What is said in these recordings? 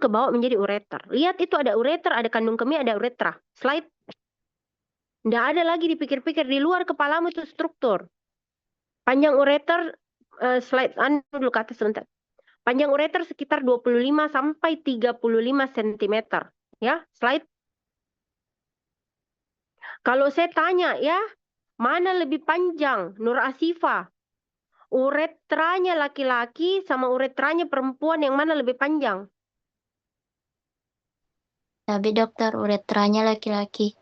ke bawah menjadi ureter. Lihat itu ada ureter, ada kandung kemih, ada uretra. Slide. Nggak ada lagi dipikir-pikir, di luar kepalamu itu struktur. Panjang ureter, slide dulu ke atas sebentar. Panjang ureter sekitar 25 sampai 35 cm. Ya, slide. Kalau saya tanya ya, mana lebih panjang, Nur Asifa? Uretranya laki-laki sama uretranya perempuan yang mana lebih panjang? Tapi dokter, uretranya laki-laki.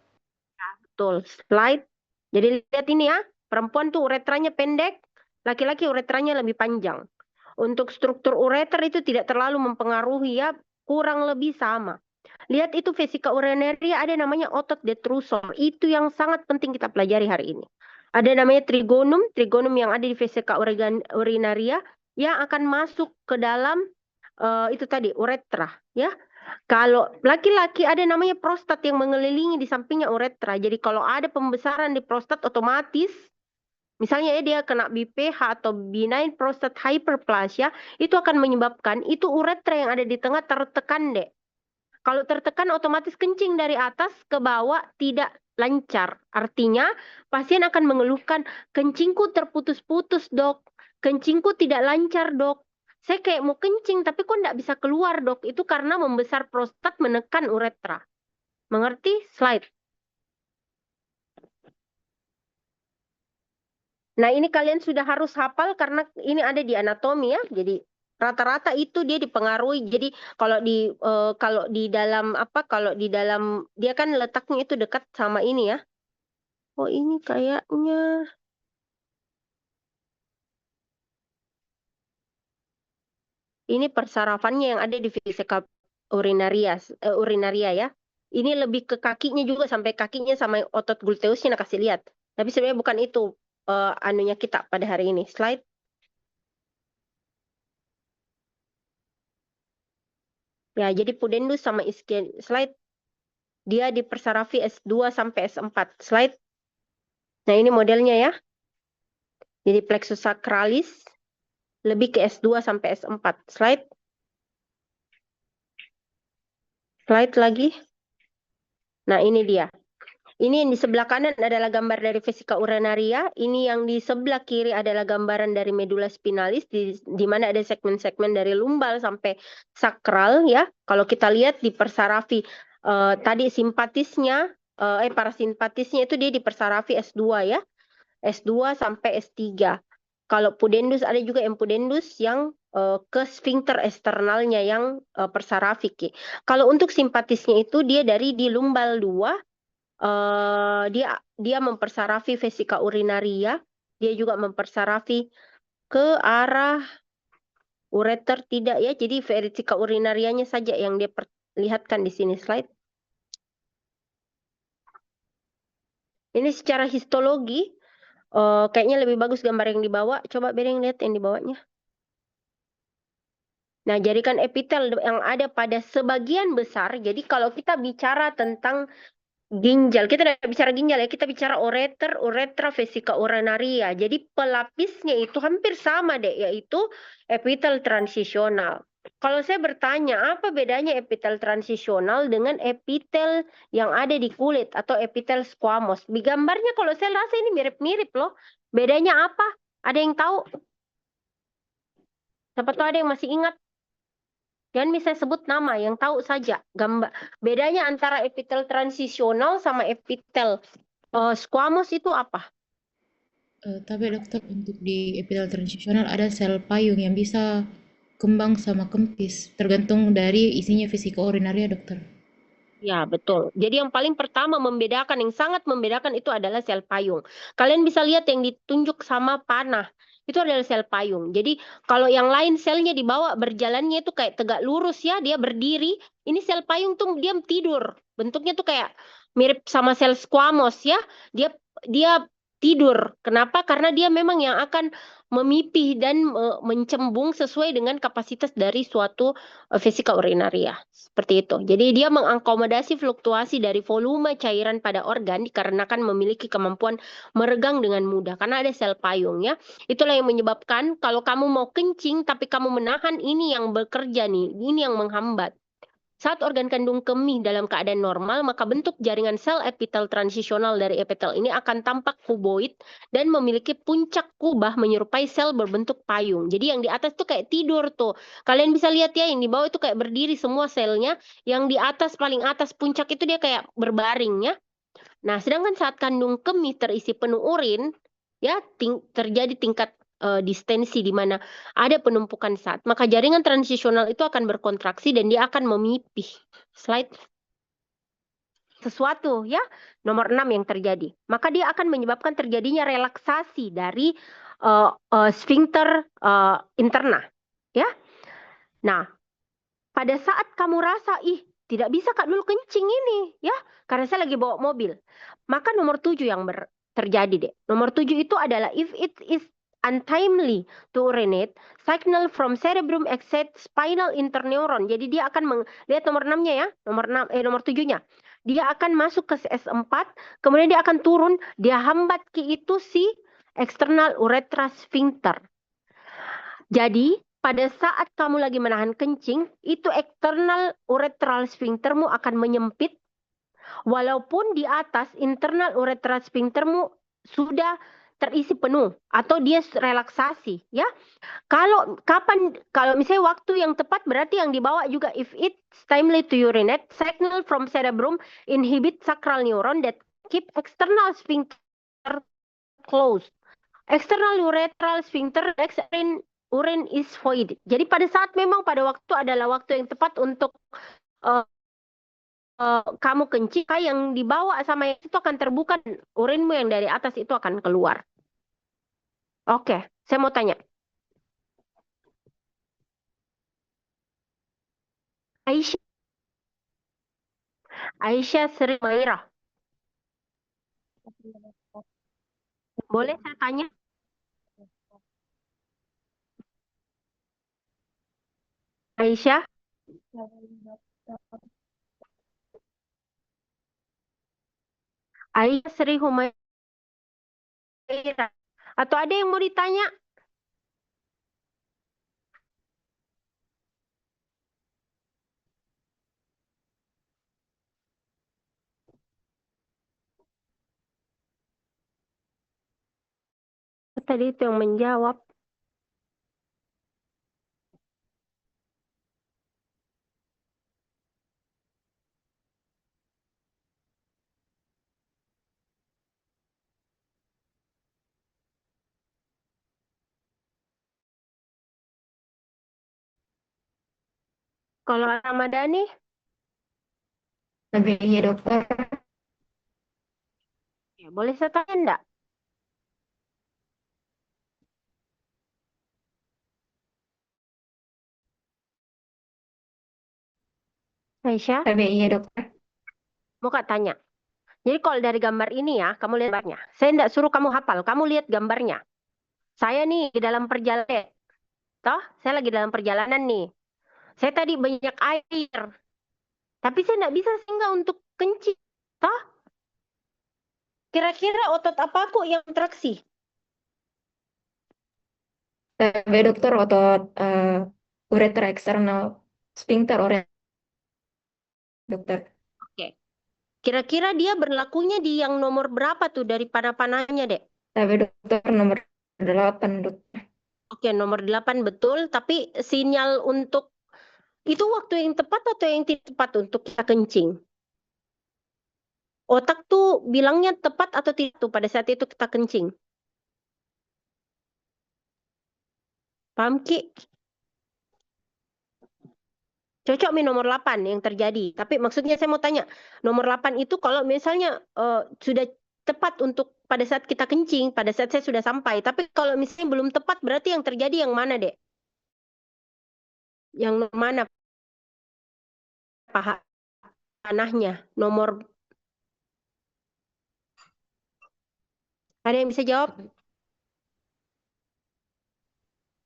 Betul, slide. Jadi lihat ini ya, perempuan tuh uretranya pendek, laki-laki uretranya lebih panjang. Untuk struktur ureter itu tidak terlalu mempengaruhi ya, kurang lebih sama. Lihat itu vesika urinaria ada namanya otot detrusor. Itu yang sangat penting kita pelajari hari ini. Ada namanya trigonum, trigonum yang ada di vesika urinaria yang akan masuk ke dalam itu tadi uretra ya. Kalau laki-laki ada namanya prostat yang mengelilingi di sampingnya uretra. Jadi kalau ada pembesaran di prostat otomatis, misalnya ya dia kena BPH atau benign prostate hyperplasia, itu akan menyebabkan itu uretra yang ada di tengah tertekan deh. Kalau tertekan otomatis kencing dari atas ke bawah tidak lancar. Artinya pasien akan mengeluhkan kencingku terputus-putus dok. Kencingku tidak lancar dok. Saya kayak mau kencing tapi kok nggak bisa keluar dok. Itu karena membesar prostat menekan uretra. Mengerti? Slide. Nah ini kalian sudah harus hafal karena ini ada di anatomi ya. Jadi rata-rata itu dia dipengaruhi. Jadi kalau di dalam apa? Kalau di dalam dia kan letaknya itu dekat sama ini ya. Oh ini kayaknya ini persarafannya yang ada di vesika urinaria ya. Ini lebih ke kakinya juga sampai kakinya sama otot gluteusnya kasih lihat. Tapi sebenarnya bukan itu anunya kita pada hari ini. Slide. Ya, jadi pudendus sama ischial slide dia dipersarafi S2 sampai S4. Slide. Nah, ini modelnya ya. Jadi plexus sacralis lebih ke S2 sampai S4. Slide. Slide lagi. Nah, ini dia. Ini yang di sebelah kanan adalah gambar dari vesika urinaria. Ini yang di sebelah kiri adalah gambaran dari medula spinalis, di mana ada segmen-segmen dari lumbal sampai sakral ya. Kalau kita lihat di persarafi tadi simpatisnya, parasimpatisnya itu dia di persarafi S2 ya. S2 sampai S3. Kalau pudendus ada juga yang pudendus yang ke sphincter eksternalnya yang persarafik. Kalau untuk simpatisnya itu dia dari di lumbal 2 dia mempersarafi vesika urinaria, dia juga mempersarafi ke arah ureter tidak ya. Jadi vesika urinarianya saja yang dia perlihatkan di sini slide. Ini secara histologi kayaknya lebih bagus gambar yang dibawa. Coba Bereng lihat yang dibawanya. Nah, jadikan epitel yang ada pada sebagian besar. Jadi kalau kita bicara tentang ginjal, kita tidak bicara ginjal ya, kita bicara ureter, uretra, vesika urinaria. Jadi pelapisnya itu hampir sama deh, yaitu epitel transisional. Kalau saya bertanya, apa bedanya epitel transisional dengan epitel yang ada di kulit atau epitel squamous? Di gambarnya kalau saya rasa ini mirip-mirip loh. Bedanya apa? Ada yang tahu? Siapa tahu ada yang masih ingat? Jangan bisa sebut nama, yang tahu saja. Gambar. Bedanya antara epitel transisional sama epitel squamous itu apa? Tapi dokter, untuk di epitel transisional ada sel payung yang bisa kembang sama kempis, tergantung dari isinya vesika urinaria dokter. Ya, betul. Jadi yang paling pertama membedakan, yang sangat membedakan itu adalah sel payung. Kalian bisa lihat yang ditunjuk sama panah. Itu adalah sel payung. Jadi kalau yang lain selnya di bawah berjalannya itu kayak tegak lurus ya, dia berdiri. Ini sel payung tuh dia tidur. Bentuknya tuh kayak mirip sama sel squamous ya. Dia dia tidur. Kenapa? Karena dia memang yang akan memipih dan mencembung sesuai dengan kapasitas dari suatu vesika urinaria. Seperti itu. Jadi dia mengakomodasi fluktuasi dari volume cairan pada organ dikarenakan memiliki kemampuan meregang dengan mudah. Karena ada sel payung ya. Itulah yang menyebabkan kalau kamu mau kencing tapi kamu menahan, ini yang bekerja nih. Ini yang menghambat. Saat organ kandung kemih dalam keadaan normal, maka bentuk jaringan sel epitel transisional dari epitel ini akan tampak kuboid dan memiliki puncak kubah menyerupai sel berbentuk payung. Jadi yang di atas tuh kayak tidur tuh. Kalian bisa lihat ya, yang di bawah itu kayak berdiri semua selnya, yang di atas paling atas puncak itu dia kayak berbaring ya. Nah, sedangkan saat kandung kemih terisi penuh urin, ya terjadi tingkat distensi di mana ada penumpukan zat, maka jaringan transisional itu akan berkontraksi dan dia akan memipih. Slide. Sesuatu ya, nomor 6 yang terjadi. Maka dia akan menyebabkan terjadinya relaksasi dari sphincter interna. Ya. Nah, pada saat kamu rasa, tidak bisa Kak Dul kencing ini, ya, karena saya lagi bawa mobil. Maka nomor 7 yang terjadi deh. Nomor 7 itu adalah if it is untimely to urinate, signal from cerebrum exceeds spinal interneuron. Jadi dia akan lihat nomor 6-nya ya, nomor 7-nya. Dia akan masuk ke S4, kemudian dia akan turun, dia hambat ke itu si external urethra sphincter. Jadi pada saat kamu lagi menahan kencing, itu external urethral sphinctermu akan menyempit, walaupun di atas internal urethral sphinctermu sudah terisi penuh atau dia relaksasi, ya. Kalau misalnya waktu yang tepat berarti yang dibawa juga if it's timely to urinate, signal from cerebrum inhibit sacral neuron that keep external sphincter closed. External urethral sphincter urine is void. Jadi pada saat memang pada waktu adalah waktu yang tepat untuk kamu kencing, yang dibawa sama itu akan terbuka, urinmu yang dari atas itu akan keluar. Oke, saya mau tanya. Aisyah Sri Mairah. Boleh saya tanya? Aisyah? Aisyah Sri Humairah. Atau ada yang mau ditanya? Tadi itu yang menjawab. Kalau Ramadhani? Tapi iya dokter. Ya, boleh saya tanya enggak? Aisyah? Tapi iya dokter. Mau Kak tanya. Jadi kalau dari gambar ini ya, kamu lihat gambarnya. Saya enggak suruh kamu hafal, kamu lihat gambarnya. Saya nih di dalam perjalanan. Toh, saya lagi dalam perjalanan nih. Saya tadi banyak air. Tapi saya enggak bisa singgah untuk kencing. Toh, kira-kira otot apa kok yang traksi? Tapi dokter otot uretra eksternal sphincter dokter. Oke. Kira-kira dia berlakunya di yang nomor berapa tuh dari panah-panahnya, Dek? Tapi dokter nomor 8 dokter. Oke, nomor 8 betul. Tapi sinyal untuk itu waktu yang tepat atau yang tidak tepat untuk kita kencing? Otak tuh bilangnya tepat atau tidak tuh pada saat itu kita kencing? Paham, Ki? Cocok nih nomor 8 yang terjadi. Tapi maksudnya saya mau tanya, nomor 8 itu kalau misalnya sudah tepat untuk pada saat kita kencing, pada saat saya sudah sampai. Tapi kalau misalnya belum tepat, berarti yang terjadi yang mana, Dek? Yang mana paha panahnya? Nomor, ada yang bisa jawab?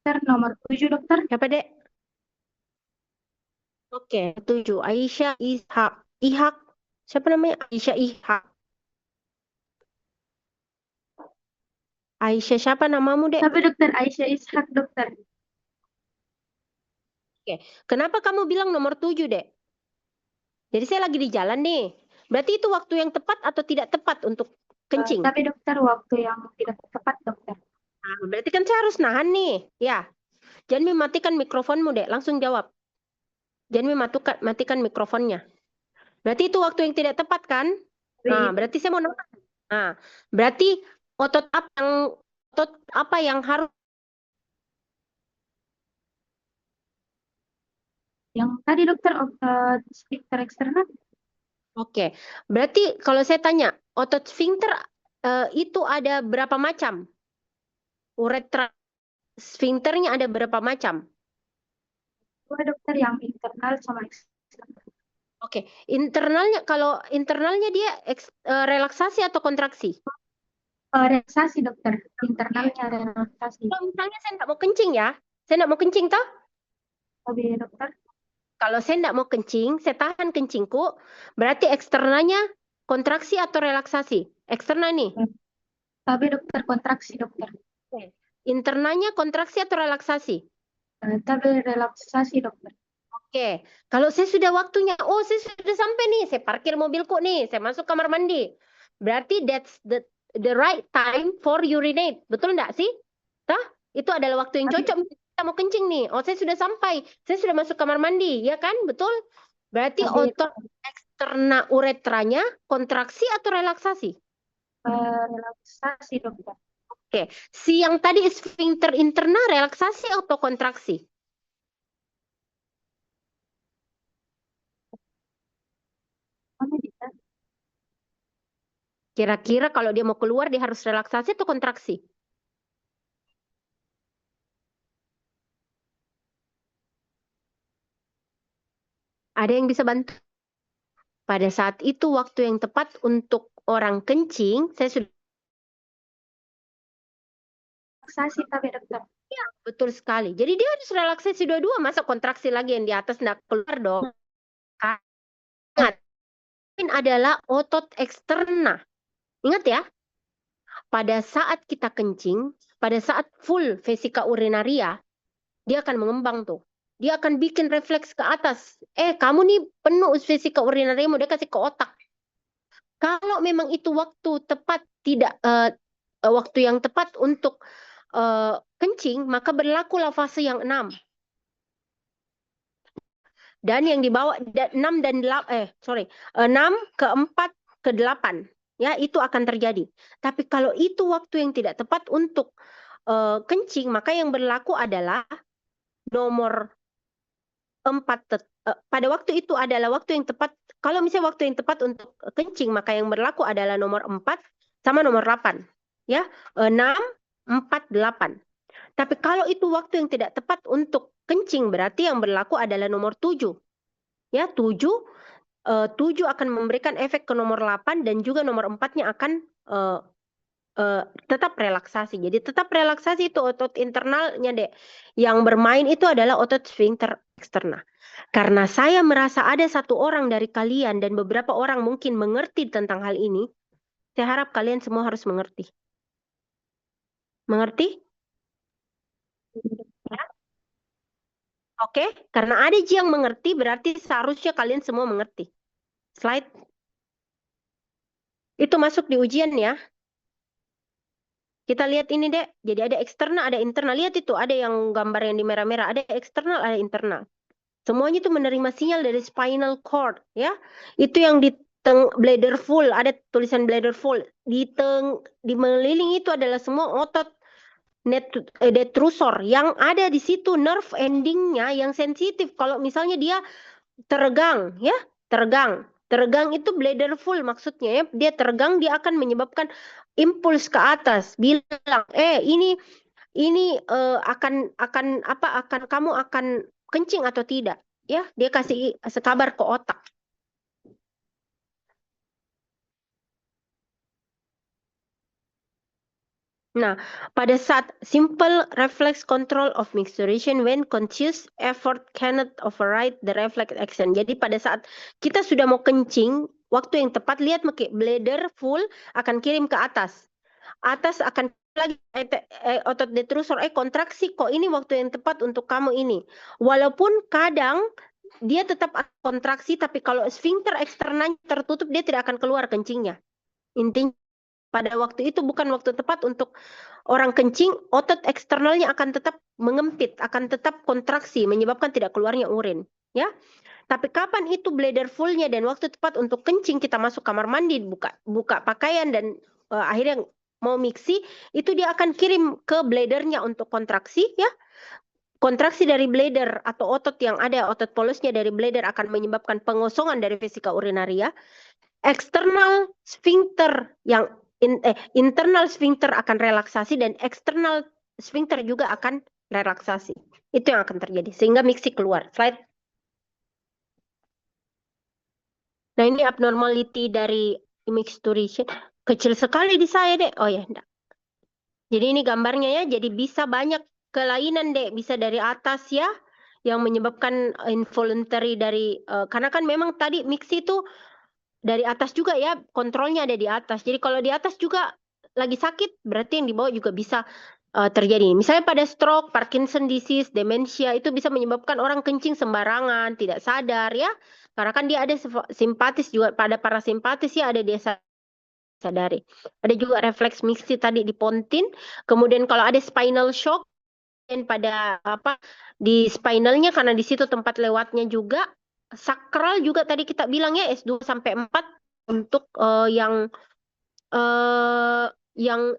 Dokter, nomor 7, dokter. Siapa, Dek? Oke, 7. Aisyah Ishak. Ihak. Siapa namanya? Aisyah Ihak. Aisyah siapa namamu, Dek? Tapi dokter, Aisyah Ishak, dokter. Oke. Kenapa kamu bilang nomor 7, Dek? Jadi saya lagi di jalan nih. Berarti itu waktu yang tepat atau tidak tepat untuk kencing? Tapi dokter, waktu yang tidak tepat dokter. Nah, berarti kan saya harus nahan nih. Ya. Jangan mematikan mikrofonmu, Dek. Langsung jawab. Jangan matikan mikrofonnya. Berarti itu waktu yang tidak tepat kan? Nah, berarti saya mau nahan. Nah, berarti otot apa yang harus Yang tadi dokter, sphincter eksternal. Oke, berarti kalau saya tanya, otot sphincter itu ada berapa macam? Uretra sphincternya ada berapa macam? Dua dokter, yang internal sama eksternal. Oke, kalau internalnya dia relaksasi atau kontraksi? Relaksasi dokter, internalnya relaksasi. Kalau misalnya saya nggak mau kencing ya, saya nggak mau kencing toh? Tapi dokter, Kalau saya nggak mau kencing, saya tahan kencingku, berarti eksternalnya kontraksi atau relaksasi? Eksternal nih. tapi dokter kontraksi dokter. Internalnya kontraksi atau relaksasi? Tapi relaksasi dokter. Oke, kalau saya sudah waktunya, oh saya sudah sampai nih, saya parkir mobilku nih, saya masuk kamar mandi. Berarti that's the right time for urinate, betul enggak sih? Tah? Itu adalah waktu yang cocok kita mau kencing nih. Oh saya sudah sampai, saya sudah masuk kamar mandi, ya kan? Betul? Berarti otot eksterna uretranya kontraksi atau relaksasi? Relaksasi dokter. Oke, si yang tadi sphincter interna relaksasi atau kontraksi? Mana bisa? Kira-kira kalau dia mau keluar dia harus relaksasi atau kontraksi? Ada yang bisa bantu? Pada saat itu waktu yang tepat untuk orang kencing, saya sudah Relaksasi tapi dokter. ya, betul sekali. Jadi dia harus relaksasi dua-dua, masa kontraksi lagi yang di atas nggak keluar dong. Ingat, ini adalah otot eksterna. Ingat ya, pada saat kita kencing, pada saat full vesika urinaria, dia akan mengembang tuh. Dia akan bikin refleks ke atas. Kamu nih penuh vesika urinaria, mau dia kasih ke otak. Kalau memang itu waktu tepat, tidak waktu yang tepat untuk kencing, maka berlakulah fase yang 6. Dan yang dibawa 6 dan 6 ke 4 ke 8. Ya, itu akan terjadi. Tapi kalau itu waktu yang tidak tepat untuk kencing, maka yang berlaku adalah nomor 4. Pada waktu itu adalah waktu yang tepat. Kalau misalnya waktu yang tepat untuk kencing, maka yang berlaku adalah nomor 4 sama nomor 8. Ya, 6, 4, 8. Tapi kalau itu waktu yang tidak tepat untuk kencing, berarti yang berlaku adalah nomor 7. Ya, 7 akan memberikan efek ke nomor 8 dan juga nomor 4-nya akan tetap relaksasi. Jadi tetap relaksasi itu otot internalnya, Dek. Yang bermain itu adalah otot sphincter eksterna. Karena saya merasa ada satu orang dari kalian dan beberapa orang mungkin mengerti tentang hal ini, saya harap kalian semua harus mengerti. Mengerti? Oke, karena ada yang mengerti berarti seharusnya kalian semua mengerti. Slide. Itu masuk di ujian ya. Kita lihat ini, Dek. Jadi ada eksternal, ada internal. Lihat itu, ada yang gambar yang di merah-merah. Ada eksternal, ada internal. Semuanya itu menerima sinyal dari spinal cord, ya. Itu yang di bladder full, ada tulisan bladder full. Di meliling itu adalah semua otot detrusor yang ada di situ, nerve endingnya yang sensitif. Kalau misalnya dia teregang, ya, teregang itu bladder full maksudnya, ya. Dia teregang, dia akan menyebabkan impuls ke atas, bilang, ini akan kamu akan kencing atau tidak, ya. Dia kasih kabar ke otak. Nah, pada saat simple reflex control of micturition when conscious effort cannot override the reflex action. Jadi pada saat kita sudah mau kencing, waktu yang tepat, lihat bladder full akan kirim ke atas. Atas akan lagi otot detrusor kontraksi, kok ini waktu yang tepat untuk kamu ini. Walaupun kadang dia tetap kontraksi, tapi kalau sfinkter eksternalnya tertutup, dia tidak akan keluar kencingnya. Intinya pada waktu itu bukan waktu tepat untuk orang kencing, otot eksternalnya akan tetap mengempit, akan tetap kontraksi, menyebabkan tidak keluarnya urin. Ya, tapi kapan itu bladder fullnya dan waktu tepat untuk kencing, kita masuk kamar mandi, buka pakaian dan akhirnya mau miksi, itu dia akan kirim ke bladdernya untuk kontraksi, ya. Kontraksi dari bladder atau otot yang ada, otot polusnya dari bladder akan menyebabkan pengosongan dari vesika urinaria. Eksternal sphincter yang internal sphincter akan relaksasi dan eksternal sphincter juga akan relaksasi. Itu yang akan terjadi sehingga miksi keluar. Slide. Nah, ini abnormality dari mixturation. Kecil sekali di saya, Dek. Oh ya, enggak. Jadi ini gambarnya ya. Jadi bisa banyak kelainan, Dek. Bisa dari atas ya, yang menyebabkan involuntary dari karena kan memang tadi miksi itu dari atas juga ya, kontrolnya ada di atas. Jadi kalau di atas juga lagi sakit, berarti yang di bawah juga bisa terjadi. Misalnya pada stroke, Parkinson disease, demensia, itu bisa menyebabkan orang kencing sembarangan, tidak sadar ya. Karena kan dia ada simpatis juga, pada parasimpatis ya ada dia sadari. Ada juga refleks miksi tadi di pontin. Kemudian kalau ada spinal shock, dan pada di spinalnya karena di situ tempat lewatnya juga. Sakral juga tadi kita bilang ya S2 sampai 4 untuk yang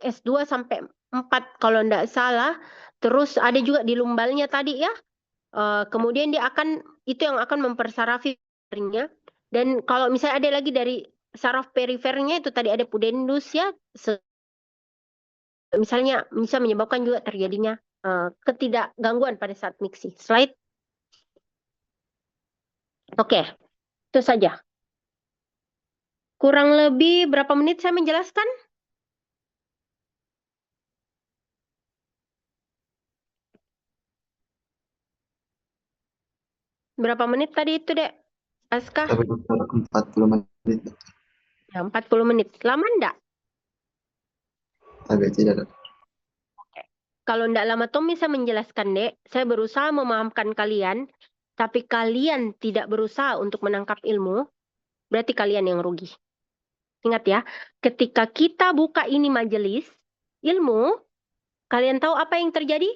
S2 sampai 4 kalau enggak salah. Terus ada juga di lumbalnya tadi ya. Kemudian dia akan itu yang akan mempersarafi perifernya. Dan kalau misalnya ada lagi dari saraf perifernya itu tadi ada pudendus ya. Misalnya bisa menyebabkan juga terjadinya ketidakgangguan pada saat miksi. Slide. Oke, itu saja. Kurang lebih berapa menit saya menjelaskan? Berapa menit tadi itu, Dek? Aska? Tapi 40 menit. Ya, 40 menit. Lama enggak? Agak tidak. Kalau enggak lama Tommy saya menjelaskan, Dek. Saya berusaha memahamkan kalian, tapi kalian tidak berusaha untuk menangkap ilmu, berarti kalian yang rugi. Ingat ya, ketika kita buka ini majelis ilmu, kalian tahu apa yang terjadi?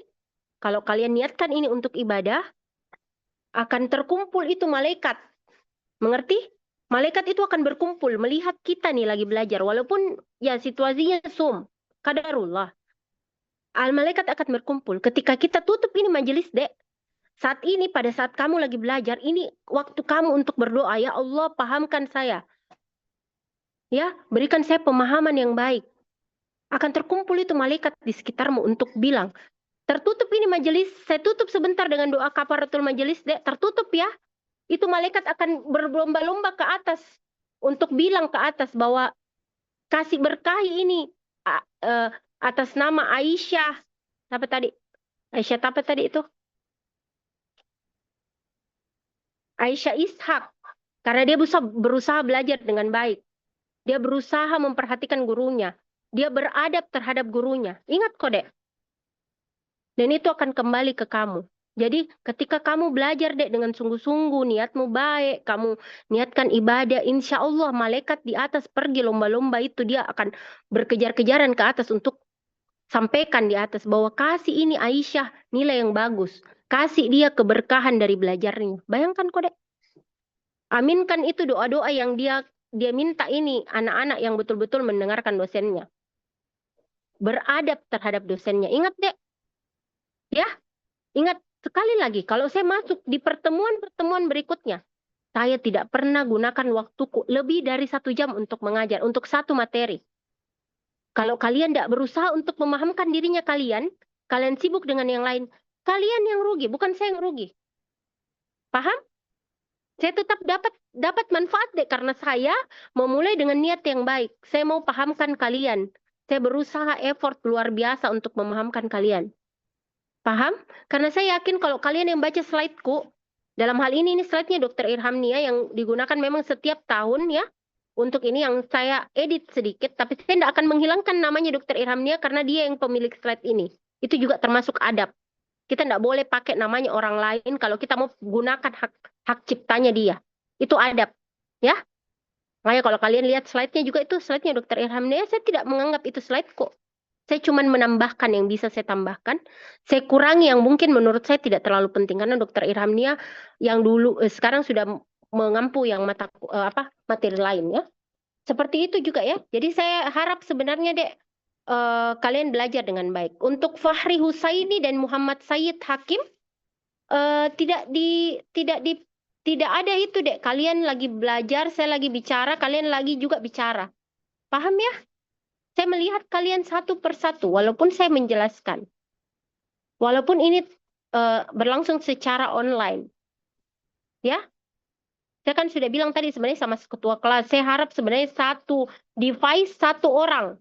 Kalau kalian niatkan ini untuk ibadah, akan terkumpul itu malaikat. Mengerti? Malaikat itu akan berkumpul melihat kita nih lagi belajar. Walaupun ya situasinya kadarullah. Malaikat akan berkumpul. Ketika kita tutup ini majelis, Dek. Saat ini pada saat kamu lagi belajar, ini waktu kamu untuk berdoa. Ya Allah, pahamkan saya. Ya, berikan saya pemahaman yang baik. Akan terkumpul itu malaikat di sekitarmu untuk bilang, tertutup ini majelis, saya tutup sebentar dengan doa kafaratul majelis, Dek. Tertutup ya. Itu malaikat akan berlomba-lomba ke atas untuk bilang ke atas bahwa kasih berkahi ini atas nama Aisyah. Apa tadi? Aisyah apa tadi itu? Aisyah Ishak. Karena dia berusaha belajar dengan baik. Dia berusaha memperhatikan gurunya. Dia beradab terhadap gurunya. Ingat kok, Dek. Dan itu akan kembali ke kamu. Jadi ketika kamu belajar, Dek, dengan sungguh-sungguh, niatmu baik, kamu niatkan ibadah, insya Allah malaikat di atas pergi lomba-lomba itu, dia akan berkejar-kejaran ke atas untuk sampaikan di atas bahwa kasih ini Aisyah nilai yang bagus. Kasih dia keberkahan dari belajarnya. Bayangkan kok, Dek. Aminkan itu doa-doa yang dia minta ini, anak-anak yang betul-betul mendengarkan dosennya. Beradab terhadap dosennya. Ingat, Dek. Ya, ingat. Sekali lagi, kalau saya masuk di pertemuan-pertemuan berikutnya, saya tidak pernah gunakan waktuku lebih dari 1 jam untuk mengajar, untuk satu materi. Kalau kalian tidak berusaha untuk memahamkan dirinya kalian sibuk dengan yang lain, kalian yang rugi, bukan saya yang rugi. Paham? Saya tetap dapat manfaat, Dek, karena saya memulai dengan niat yang baik. Saya mau pahamkan kalian. Saya berusaha effort luar biasa untuk memahamkan kalian. Paham? Karena saya yakin kalau kalian yang baca slide-ku, dalam hal ini slide-nya Dr. Irham Nia yang digunakan memang setiap tahun ya. Untuk ini yang saya edit sedikit, tapi saya tidak akan menghilangkan namanya Dr. Irham Nia karena dia yang pemilik slide ini. Itu juga termasuk adab. Kita tidak boleh pakai namanya orang lain kalau kita mau gunakan hak ciptanya dia. Itu adab, ya. Makanya kalau kalian lihat slide-nya juga, itu slide-nya Dr. Ilham Nia, saya tidak menganggap itu slide kok. Saya cuma menambahkan yang bisa saya tambahkan. Saya kurangi yang mungkin menurut saya tidak terlalu penting. Karena Dr. Ilham Nia yang dulu, sekarang sudah mengampu yang materi lain, ya. Seperti itu juga, ya. Jadi saya harap sebenarnya, Dek, kalian belajar dengan baik. Untuk Fahri Husaini dan Muhammad Sayyid Hakim, tidak ada itu, Dek. Kalian lagi belajar, saya lagi bicara, kalian lagi juga bicara. Paham, ya? Saya melihat kalian satu persatu, walaupun saya menjelaskan. Walaupun ini berlangsung secara online. Ya. Saya kan sudah bilang tadi sebenarnya sama ketua kelas, saya harap sebenarnya satu device, satu orang.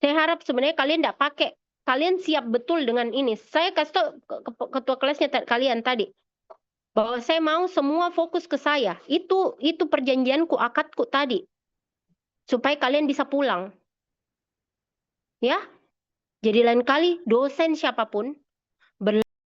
Saya harap sebenarnya kalian tidak pakai, kalian siap betul dengan ini. Saya kasih tahu ketua kelasnya kalian tadi, bahwa saya mau semua fokus ke saya. Itu perjanjianku, akadku tadi. Supaya kalian bisa pulang. Ya. Jadi lain kali dosen siapapun,